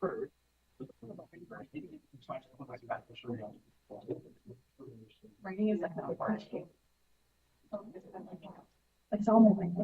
Writing is like not hard. It's all moving.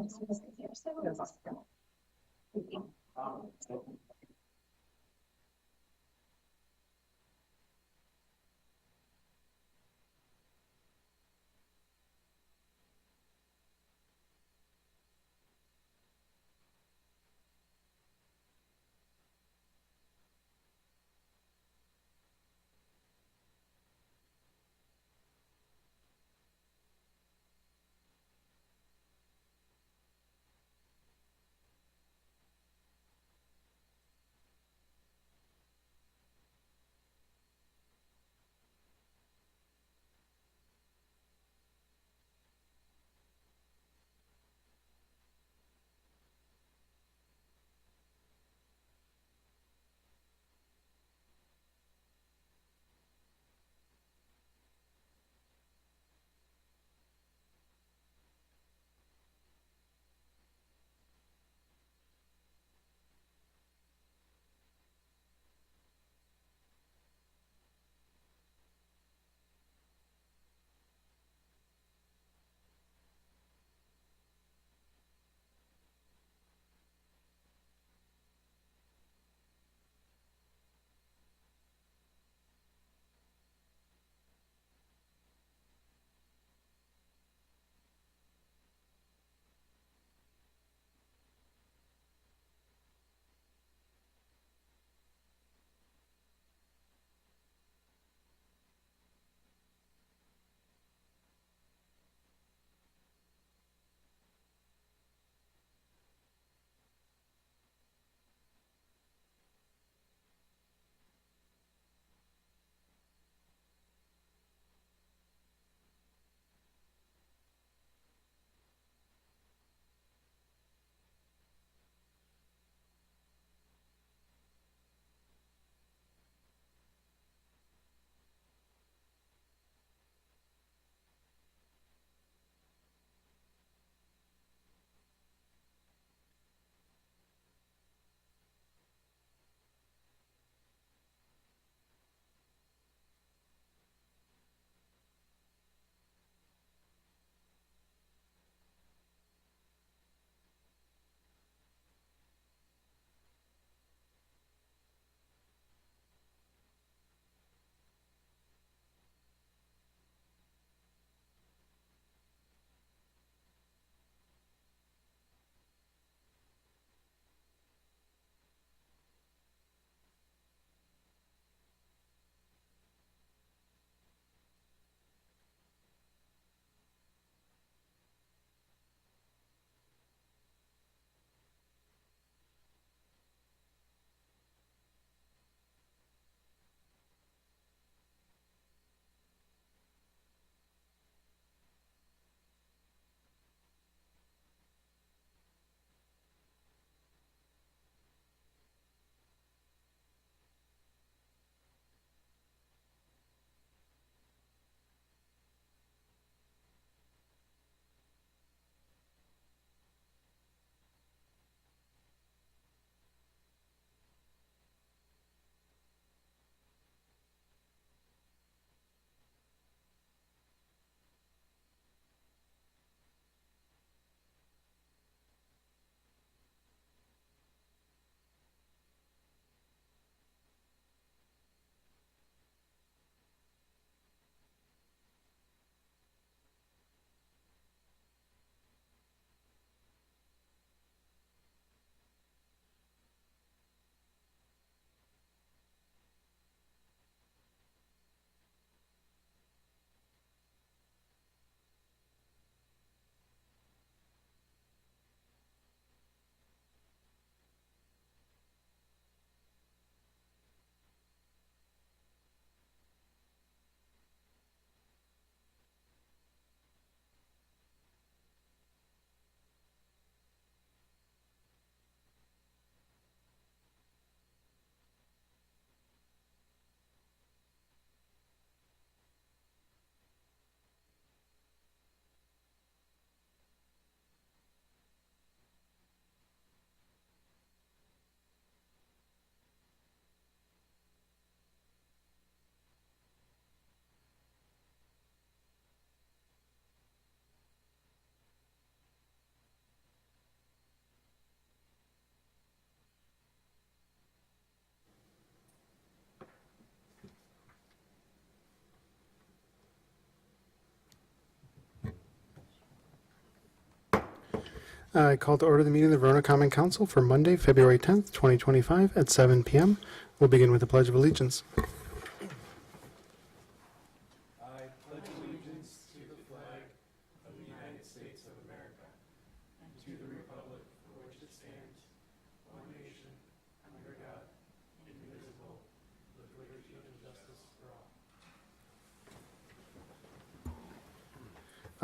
I call to order the meeting of the Verona Common Council for Monday, February 10th, 2025 at 7 p.m. We'll begin with the Pledge of Allegiance.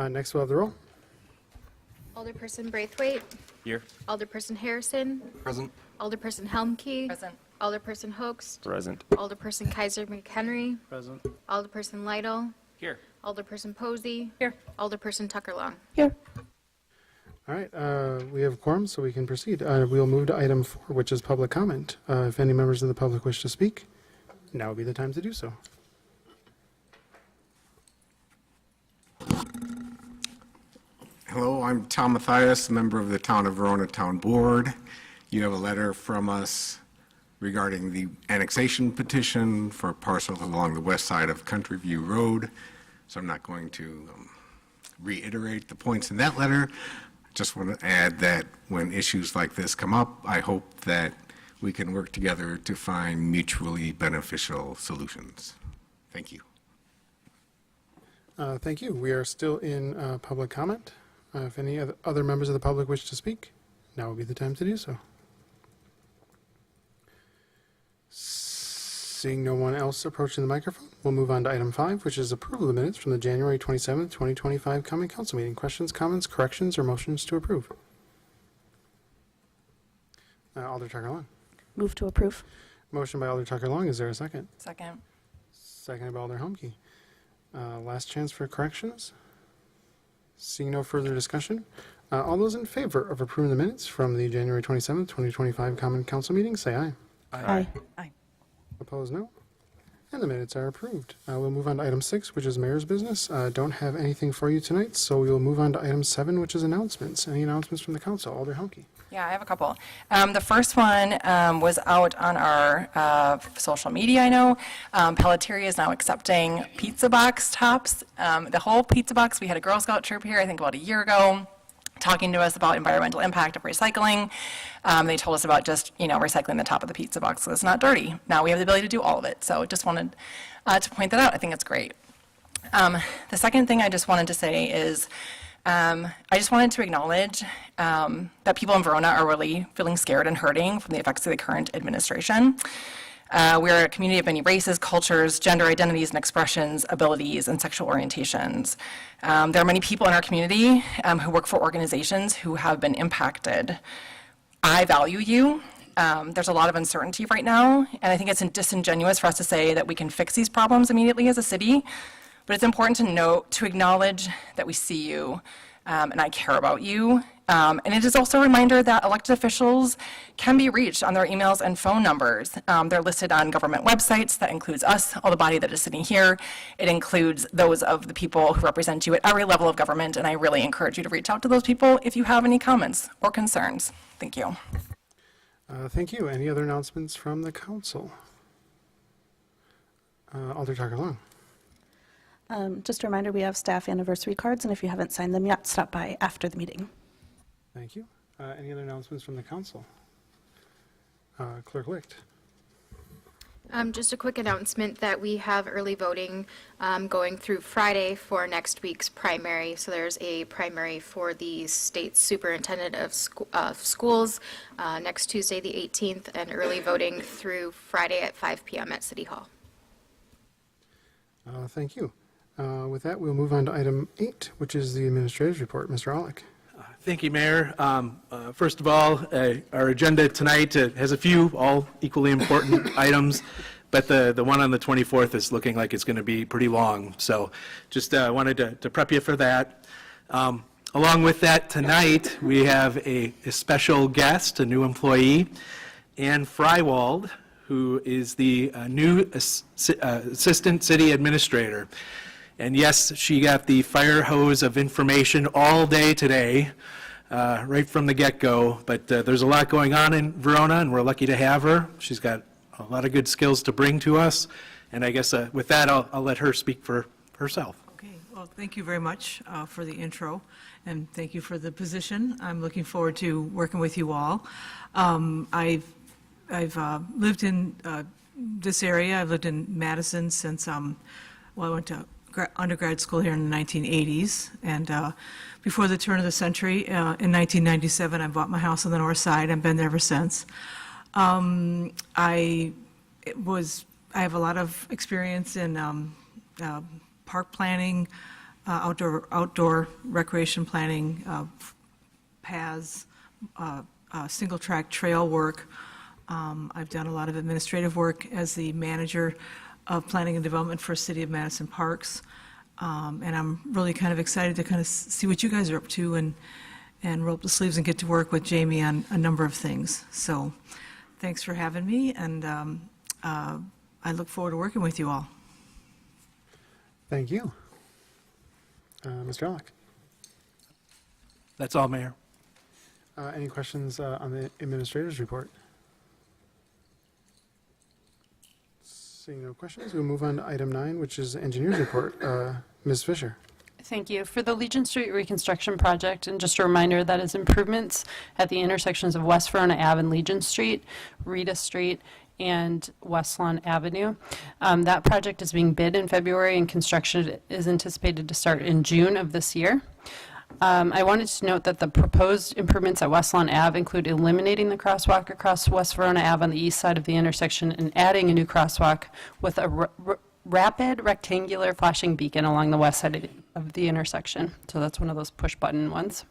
Next, we'll have the roll. Alderperson Braithwaite. Here. Alderperson Harrison. Present. Alderperson Helmke. Present. Alderperson Hoax. Present. Alderperson Kaiser McHenry. Present. Alderperson Lytle. Here. Alderperson Posey. Here. Alderperson Tucker Long. Here. All right, we have quorum, so we can proceed. We'll move to item 4, which is public comment. If any members of the public wish to speak, now would be the time to do so. Hello, I'm Tom Mathias, member of the Town of Verona Town Board. You have a letter from us regarding the annexation petition for parcels along the west side of Country View Road. So I'm not going to reiterate the points in that letter. Just want to add that when issues like this come up, I hope that we can work together to find mutually beneficial solutions. Thank you. Thank you. We are still in public comment. If any other members of the public wish to speak, now would be the time to do so. Seeing no one else approaching the microphone, we'll move on to item 5, which is approval of the minutes from the January 27th, 2025 Common Council meeting. Questions, comments, corrections, or motions to approve? Alder Tucker Long. Move to approve. Motion by Alder Tucker Long. Is there a second? Second. Seconded by Alder Humke. Last chance for corrections. Seeing no further discussion, all those in favor of approving the minutes from the January 27th, 2025 Common Council meeting, say aye. Aye. Aye. Opposed, no. And the minutes are approved. We'll move on to item 6, which is mayor's business. Don't have anything for you tonight, so we will move on to item 7, which is announcements. Any announcements from the council? Alder Humke. Yeah, I have a couple. The first one was out on our social media, I know. Pelletteria is now accepting pizza box tops. The whole pizza box, we had a Girl Scout troop here, I think about a year ago, talking to us about environmental impact of recycling. They told us about just, recycling the top of the pizza box so it's not dirty. Now we have the ability to do all of it. So just wanted to point that out. I think it's great. The second thing I just wanted to say is I just wanted to acknowledge that people in Verona are really feeling scared and hurting from the effects of the current administration. We're a community of many races, cultures, gender identities and expressions, abilities, and sexual orientations. There are many people in our community who work for organizations who have been impacted. I value you. There's a lot of uncertainty right now, and I think it's disingenuous for us to say that we can fix these problems immediately as a city. But it's important to acknowledge that we see you and I care about you. And it is also a reminder that elected officials can be reached on their emails and phone numbers. They're listed on government websites. That includes us, all the body that is sitting here. It includes those of the people who represent you at every level of government. And I really encourage you to reach out to those people if you have any comments or concerns. Thank you. Thank you. Any other announcements from the council? Alder Tucker Long. Just a reminder, we have staff anniversary cards, and if you haven't signed them yet, stop by after the meeting. Thank you. Any other announcements from the council? Clerk Licht. Just a quick announcement that we have early voting going through Friday for next week's primary. So there's a primary for the state superintendent of schools next Tuesday, the 18th, and early voting through Friday at 5 p.m. at City Hall. Thank you. With that, we'll move on to item 8, which is the administrator's report. Mr. Aulick. Thank you, Mayor. First of all, our agenda tonight has a few all equally important items, but the one on the 24th is looking like it's going to be pretty long. So just wanted to prep you for that. Along with that, tonight we have a special guest, a new employee, Ann Frywald, who is the new Assistant City Administrator. And yes, she got the fire hose of information all day today, right from the get-go. But there's a lot going on in Verona, and we're lucky to have her. She's got a lot of good skills to bring to us. And I guess with that, I'll let her speak for herself. Okay. Well, thank you very much for the intro, and thank you for the position. I'm looking forward to working with you all. I've lived in this area. I've lived in Madison since, I went to undergrad school here in the 1980s, and before the turn of the century, in 1997, I bought my house on the north side. I've been there ever since. I have a lot of experience in park planning, outdoor recreation planning, paths, single-track trail work. I've done a lot of administrative work as the manager of planning and development for City of Madison Parks. And I'm really kind of excited to kind of see what you guys are up to and roll up the sleeves and get to work with Jamie on a number of things. So thanks for having me, and I look forward to working with you all. Thank you. Mr. Alec, That's all, Mayor. any questions on the administrator's report? Seeing no questions, we'll move on to item 9, which is the engineer's report. Ms. Fisher. Thank you. For the Legion Street reconstruction project, and just a reminder, that is improvements at the intersections of West Verona Ave and Legion Street, Rita Street, and West Lawn Avenue. That project is being bid in February, and construction is anticipated to start in June of this year. I wanted to note that the proposed improvements at West Lawn Ave include eliminating the crosswalk across West Verona Ave on the east side of the intersection and adding a new crosswalk with a rapid rectangular flashing beacon along the west side of the intersection. So that's one of those push-button ones.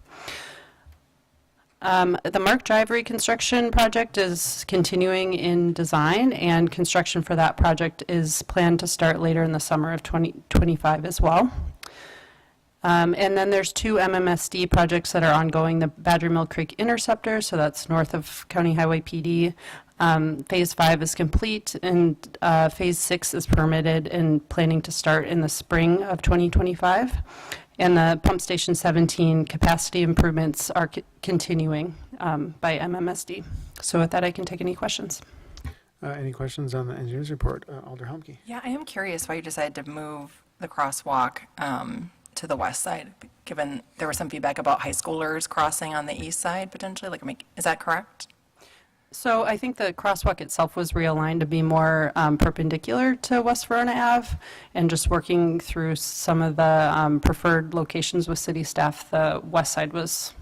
The Mark Drive reconstruction project is continuing in design, and construction for that project is planned to start later in the summer of 2025 as well. And then there's 2 MMSD projects that are ongoing, the Badger Mill Creek Interceptor, so that's north of County Highway PD. Phase 5 is complete, and Phase 6 is permitted and planning to start in the spring of 2025. And the Pump Station 17 capacity improvements are continuing by MMSD. So with that, I can take any questions. Any questions on the engineer's report? Alder Helmke. Yeah, I am curious why you decided to move the crosswalk to the west side, given there was some feedback about high schoolers crossing on the east side potentially. Is that correct? So I think the crosswalk itself was realigned to be more perpendicular to West Verona Ave, and just working through some of the preferred locations with city staff, the west side was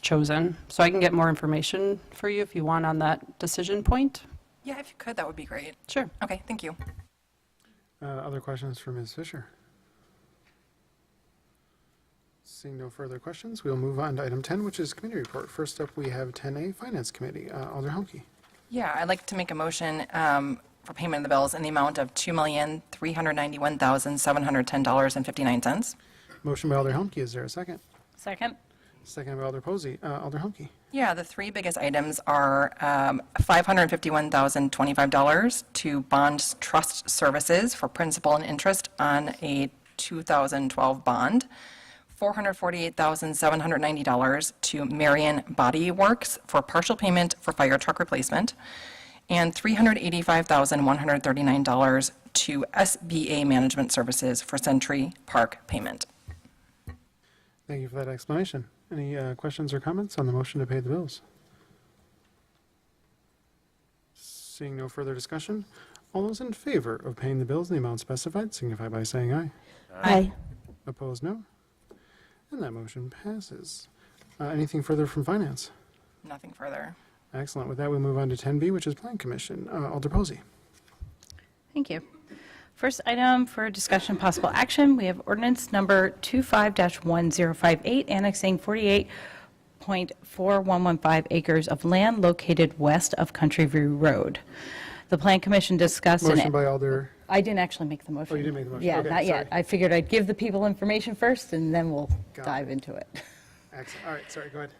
chosen. So I can get more information for you if you want on that decision point. Yeah, if you could, that would be great. Sure. Okay, thank you. Other questions for Ms. Fisher? Seeing no further questions, we'll move on to item 10, which is committee report. First up, we have 10A, Finance Committee. Alder Helmke. Yeah, I'd like to make a motion for payment of the bills in the amount of $2,391,710.59. Motion by Alder Helmke. Is there a second? Second. Second by Alder Posey. Alder Helmke. Yeah, the 3 biggest items are $551,025 to Bond Trust Services for principal and interest on a 2012 bond, $448,790 to Marion Body Works for partial payment for fire truck replacement, and $385,139 to SBA Management Services for Century Park payment. Thank you for that explanation. Any questions or comments on the motion to pay the bills? Seeing no further discussion, all those in favor of paying the bills in the amount specified signify by saying aye. Aye. Opposed, no. And that motion passes. Anything further from Finance? Nothing further. Excellent. With that, we'll move on to 10B, which is Plan Commission. Alder Posey. Thank you. First item for discussion possible action, we have ordinance number 25-1058, annexing 48.4115 acres of land located west of Country View Road. The Plan Commission discussed... Motion by Alder. I didn't actually make the motion. Oh, you didn't make the motion. Yeah, Okay, not yet. sorry. I figured I'd give the people information first, and then we'll Got dive it. into it. Excellent. All right, sorry, go ahead.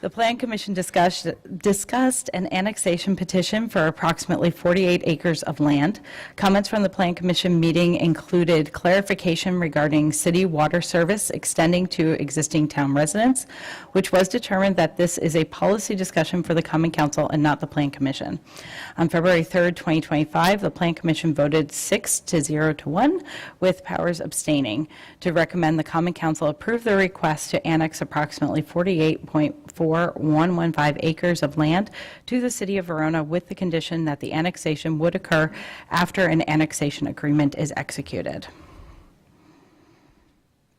The Plan Commission discussed an annexation petition for approximately 48 acres of land. Comments from the Plan Commission meeting included clarification regarding city water service extending to existing town residents, which was determined that this is a policy discussion for the Common Council and not the Plan Commission. On February 3rd, 2025, the Plan Commission voted 6-0-1, with Powers abstaining, to recommend the Common Council approve the request to annex approximately 48.4115 acres of land to the city of Verona with the condition that the annexation would occur after an annexation agreement is executed.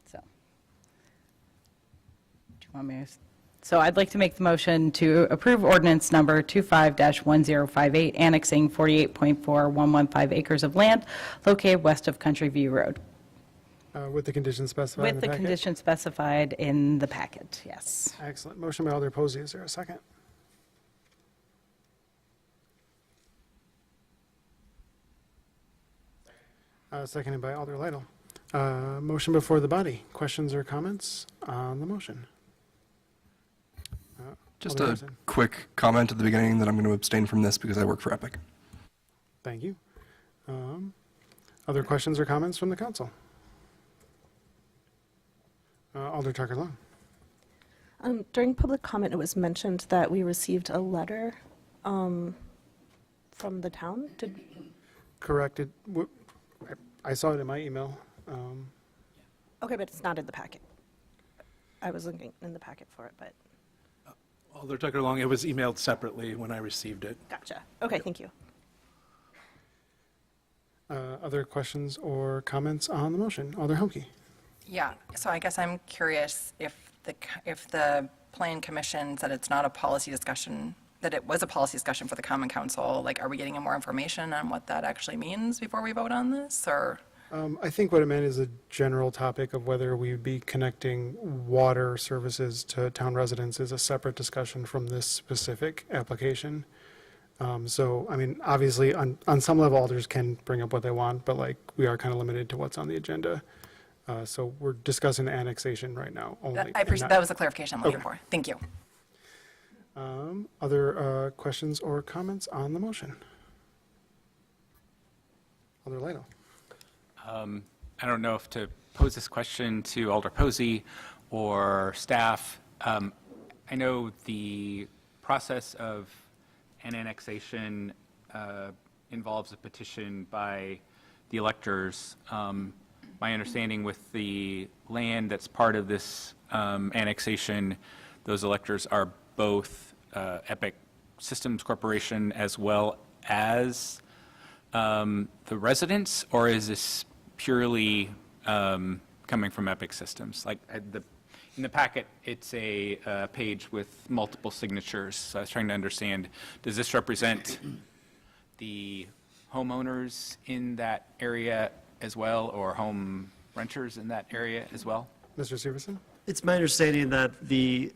So, do you want me to? So I'd like to make the motion to approve ordinance number 25-1058, annexing 48.4115 acres of land located west of Country View Road. With the conditions specified in With the the packet? conditions specified in the packet, yes. Excellent. Motion by Alder Posey. Is there a second? Seconded by Alder Lytle. Motion before the body. Questions or comments on the motion? Just Alder a Harrison. quick comment at the beginning that I'm going to abstain from this because I work for Epic. Thank you. Other questions or comments from the council? Alder Tucker Long. During public comment, it was mentioned that we received a letter from the town. Corrected. I saw it in my email. Okay, but it's not in the packet. I was looking in the packet for it, but Alder Tucker Long, it was emailed separately when I received it. gotcha. Okay, thank you. Other questions or comments on the motion? Alder Humke. Yeah, so I guess I'm curious if the Plan Commission said it's not a policy discussion, that it was a policy discussion for the Common Council, like, are we getting more information on what that actually means before we vote on this, or? I think what it meant is a general topic of whether we would be connecting water services to town residents is a separate discussion from this specific application. So, I mean, obviously, on some level, alders can bring up what they want, but like, we are kind of limited to what's on the agenda. So we're discussing the annexation right now only. I appreciate, that was the clarification I'm looking Okay. for. Thank you. Other questions or comments on the motion? Alder Lytle. I don't know if to pose this question to Alder Posey or staff. I know the process of an annexation involves a petition by the electors. My understanding with the land that's part of this annexation, those electors are both Epic Systems Corporation as well as the residents, or is this purely coming from Epic Systems? Like in the packet, it's a page with multiple signatures. So I was trying to understand, does this represent the homeowners in that area as well, or home renters in that area as well? Mr. Severson? It's my understanding that the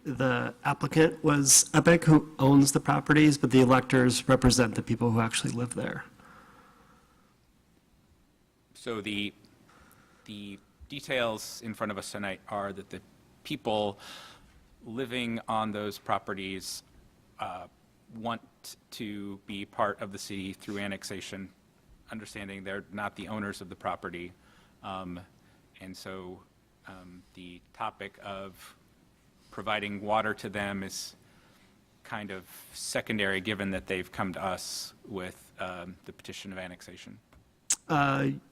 applicant was Epic, who owns the properties, but the electors represent the people who actually live there. So the details in front of us tonight are that the people living on those properties want to be part of the city through annexation, understanding they're not the owners of the property. And so the topic of providing water to them is kind of secondary, given that they've come to us with the petition of annexation.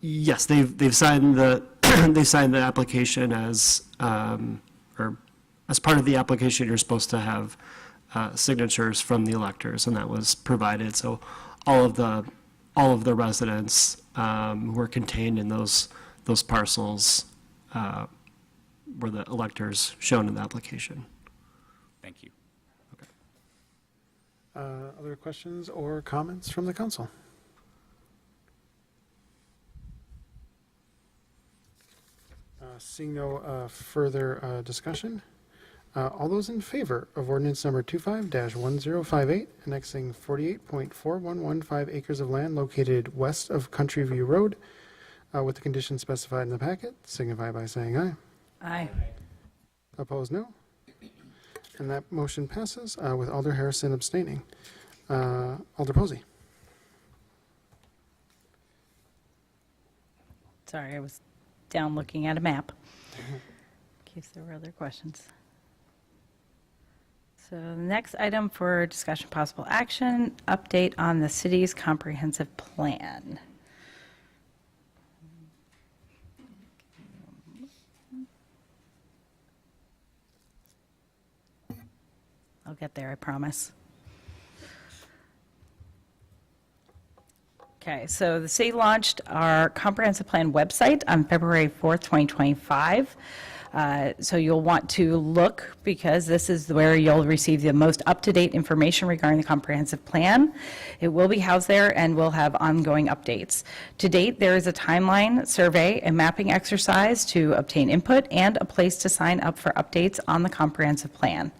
Yes, they've signed the they signed the application as or as part of the application. You're supposed to have signatures from the electors, and that was provided. So all of the residents who were contained in those parcels were the electors shown in the application. Thank you. Other questions or comments from the council? Seeing no further discussion, all those in favor of ordinance number 25-1058, annexing 48.4115 acres of land located west of Country View Road, with the conditions specified in the packet, signify by saying aye. Aye. Opposed, no. And that motion passes with Alder Harrison abstaining. Alder Posey. Sorry, I was down looking at a map, in case there were other questions. So the next item for discussion possible action, update on the city's comprehensive plan. I'll get there, I promise. Okay, so the city launched our comprehensive plan website on February 4th, 2025. So you'll want to look, because this is where you'll receive the most up-to-date information regarding the comprehensive plan. It will be housed there and will have ongoing updates. To date, there is a timeline, survey, a mapping exercise to obtain input, and a place to sign up for updates on the comprehensive plan.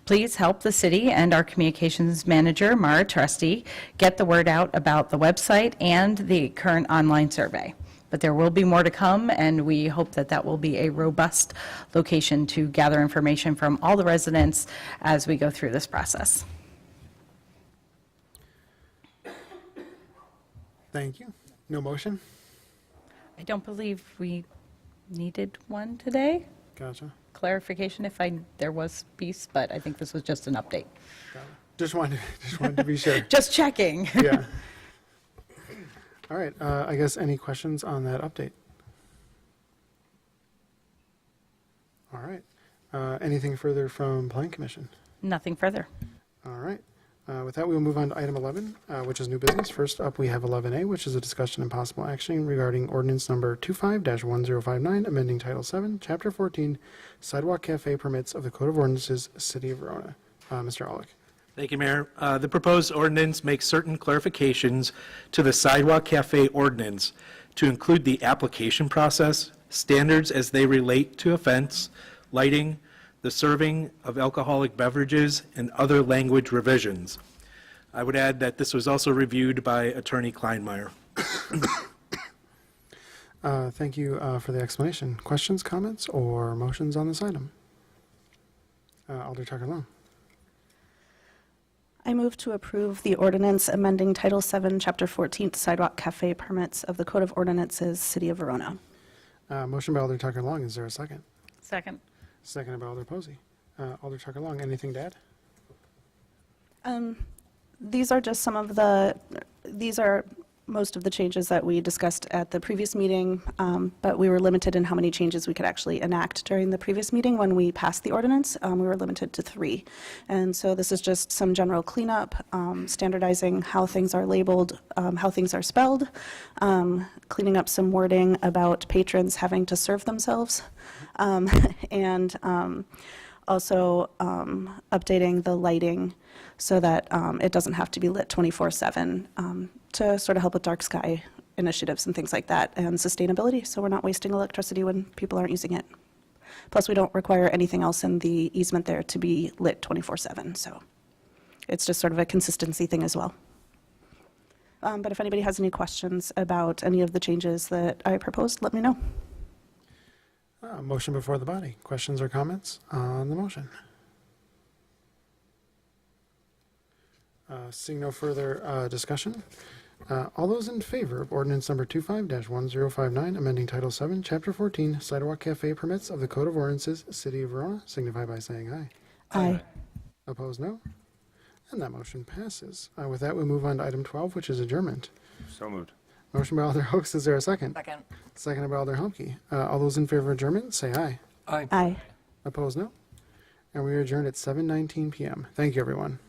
Please help the city and our communications manager, Mara Trusty, get the word out about the website and the current online survey. But there will be more to come, and we hope that that will be a robust location to gather information from all the residents as we go through this process. Thank you. No motion? I don't believe we needed one today. Gotcha. Clarification if there was peace, but I think this was just an update. Got it. Just wanted to be sure. Just checking. Yeah. All right, I guess any questions on that update? All right. Anything further from Plan Commission? Nothing further. All right. With that, we will move on to item 11, which is new business. First up, we have 11A, which is a discussion and possible action regarding ordinance number 25-1059, amending Title 7, Chapter 14, Sidewalk Cafe Permits of the Code of Ordinances, City of Verona. Mr. Aulick. Thank you, Mayor. The proposed ordinance makes certain clarifications to the sidewalk cafe ordinance to include the application process, standards as they relate to offense, lighting, the serving of alcoholic beverages, and other language revisions. I would add that this was also reviewed by Attorney Kleinmeyer. Thank you for the explanation. Questions, comments, or motions on this item? Alder Tucker Long. I move to approve the ordinance amending Title 7, Chapter 14, Sidewalk Cafe Permits of the Code of Ordinances, City of Verona. Motion by Alder Tucker Long. Is there a second? Second. Seconded by Alder Posey. Alder Tucker Long, anything to add? These are just these are most of the changes that we discussed at the previous meeting, but we were limited in how many changes we could actually enact during the previous meeting. When we passed the ordinance, we were limited to 3. And so this is just some general cleanup, standardizing how things are labeled, how things are spelled, cleaning up some wording about patrons having to serve themselves, and also updating the lighting so that it doesn't have to be lit 24/7 to sort of help with dark sky initiatives and things like that, and sustainability, so we're not wasting electricity when people aren't using it. Plus, we don't require anything else in the easement there to be lit 24/7, so it's just sort of a consistency thing as well. But if anybody has any questions about any of the changes that I proposed, let me know. Motion before the body. Questions or comments on the motion? Seeing no further discussion, all those in favor of ordinance number 25-1059, amending Title 7, Chapter 14, Sidewalk Cafe Permits of the Code of Ordinances, City of Verona, signify by saying aye. Aye. Opposed, no. And that motion passes. With that, we move on to item 12, which is adjournment. So moved. Motion by Alder Hoeks. Is there a second? Second. Seconded by Alder Humke. All those in favor of adjournment, say aye. Aye. Opposed, no. And we are adjourned at 7:19 p.m. Thank you, everyone.